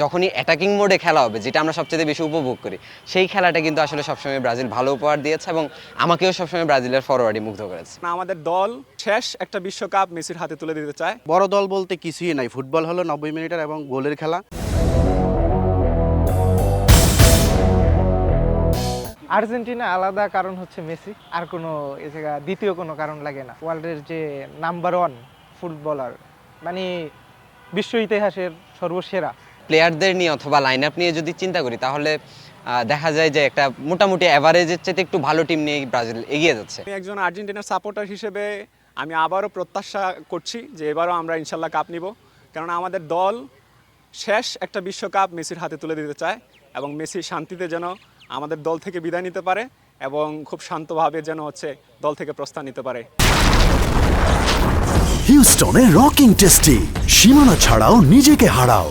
যখনই অ্যাটাকিং মোডে খেলা হবে, যেটা আমরা সবচেয়ে বেশি উপভোগ করি, সেই খেলাটা কিন্তু আসলে সবসময় ব্রাজিল ভালো উপহার দিয়েছে এবং আমাকেও সবসময় ব্রাজিলের ফরওয়ার্ডই মুগ্ধ করেছে। আমাদের দল শেষ একটা বিশ্বকাপ মেসির হাতে তুলে দিতে চায়। বড় দল বলতে কিছুই নাই, ফুটবল হলো 90 মিনিটের এবং গোলের খেলা। আর্জেন্টিনা আলাদা কারণ হচ্ছে মেসি, আর কোনো এ জায়গা দ্বিতীয় কোনো কারণ লাগে না। ওয়ার্ল্ডের যে নাম্বার 1 ফুটবলার, মানে বিশ্ব ইতিহাসের সর্বসেরা। প্লেয়ারদের নিয়ে অথবা লাইন আপ নিয়ে যদি চিন্তা করি, তাহলে দেখা যায় যে একটা মোটামুটি অ্যাভারেজের চেয়ে একটু ভালো টিম নিয়ে ব্রাজিল এগিয়ে যাচ্ছে। আমি একজন আর্জেন্টিনার সাপোর্টার হিসেবে আমি আবারও প্রত্যাশা করছি যে এবারও আমরা ইনশাল্লাহ কাপ নিব, কারণ আমাদের দল শেষ একটা বিশ্বকাপ মেসির হাতে তুলে দিতে চায় এবং মেসি শান্তিতে যেন আমাদের দল থেকে বিদায় নিতে পারে এবং খুব শান্তভাবে যেন দল থেকে প্রস্থান নিতে পারে। হিউস্টনে রকিং টেস্টি, সীমানা ছাড়াও নিজেকে হারাও।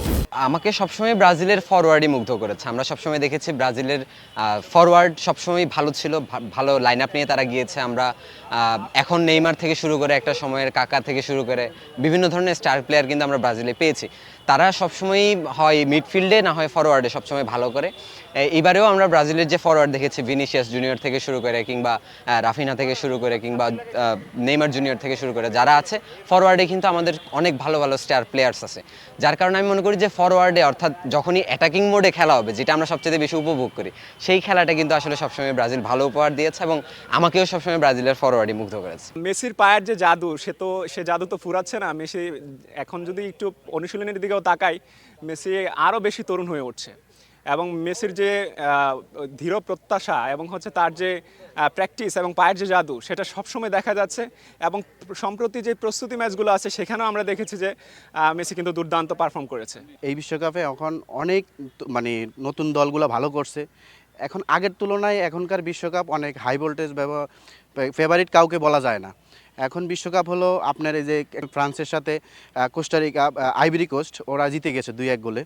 আমাকে সবসময় ব্রাজিলের ফরওয়ার্ডই মুগ্ধ করেছে। আমরা সবসময় দেখেছি ব্রাজিলের ফরওয়ার্ড সবসময় ভালো ছিল, ভালো লাইন আপ নিয়ে তারা গিয়েছে। আমরা এখন নেইমার থেকে শুরু করে একটা সময়ের কাকা থেকে শুরু করে বিভিন্ন ধরনের স্টার প্লেয়ার কিন্তু আমরা ব্রাজিলে পেয়েছি। তারা সবসময়ই হয় মিডফিল্ডে না হয় ফরওয়ার্ডে সবসময় ভালো করে। এবারেও আমরা ব্রাজিলের যে ফরওয়ার্ড দেখেছি, ভিনিসিয়াস জুনিয়র থেকে শুরু করে কিংবা রাফিনা থেকে শুরু করে কিংবা নেইমার জুনিয়র থেকে শুরু করে যারা আছে ফরওয়ার্ডে, কিন্তু আমাদের অনেক ভালো ভালো স্টার প্লেয়ার্স আছে। যার কারণে আমি মনে করি যে ফরওয়ার্ডে, অর্থাৎ যখনই অ্যাটাকিং মোডে খেলা হবে, যেটা আমরা সবচেয়ে বেশি উপভোগ করি, সেই খেলাটা কিন্তু আসলে সবসময় ব্রাজিল ভালো উপহার দিয়েছে এবং আমাকেও সবসময় ব্রাজিলের ফরওয়ার্ডই মুগ্ধ করেছে। মেসির পায়ের যে জাদু, সে জাদু তো ফুরাচ্ছে না। মেসি এখন যদি একটু অনুশীলনের দিকেও তাকাই, মেসি আরও বেশি তরুণ হয়ে উঠছে এবং মেসির যে দৃঢ় প্রত্যাশা এবং তার যে প্র্যাকটিস এবং পায়ের যে জাদু, সেটা সবসময় দেখা যাচ্ছে। এবং সম্প্রতি যে প্রস্তুতি ম্যাচগুলো আছে, সেখানেও আমরা দেখেছি যে মেসি কিন্তু দুর্দান্ত পারফর্ম করেছে। এই বিশ্বকাপে এখন অনেক মানে নতুন দলগুলো ভালো করছে। এখন আগের তুলনায় এখনকার বিশ্বকাপ অনেক হাই ভোল্টেজ, ফেভারিট কাউকে বলা যায় না। এখন বিশ্বকাপ হলো আপনার এই যে ফ্রান্সের সাথে কোস্টারিকা, আইভরি কোস্ট, ওরা জিতে গেছে 2-1 গোলে।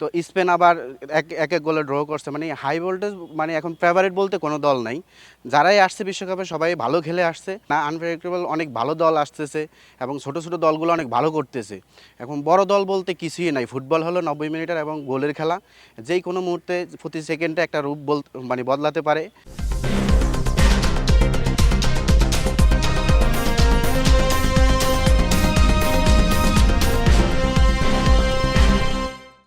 তো স্পেন আবার এক গোলে ড্র করছে। মানে হাই ভোল্টেজ, মানে এখন ফেভারিট বলতে কোনো দল নাই। যারাই আসছে বিশ্বকাপে সবাই ভালো খেলে আসছে না, আনপ্রেডিক্টেবল অনেক ভালো দল আসতেছে এবং ছোট ছোট দলগুলো অনেক ভালো করতেছে। এখন বড় দল বলতে কিছুই নাই, ফুটবল হলো 90 মিনিটের এবং গোলের খেলা। যেই কোনো মুহূর্তে প্রতি সেকেন্ডে একটা রূপ মানে বদলাতে পারে।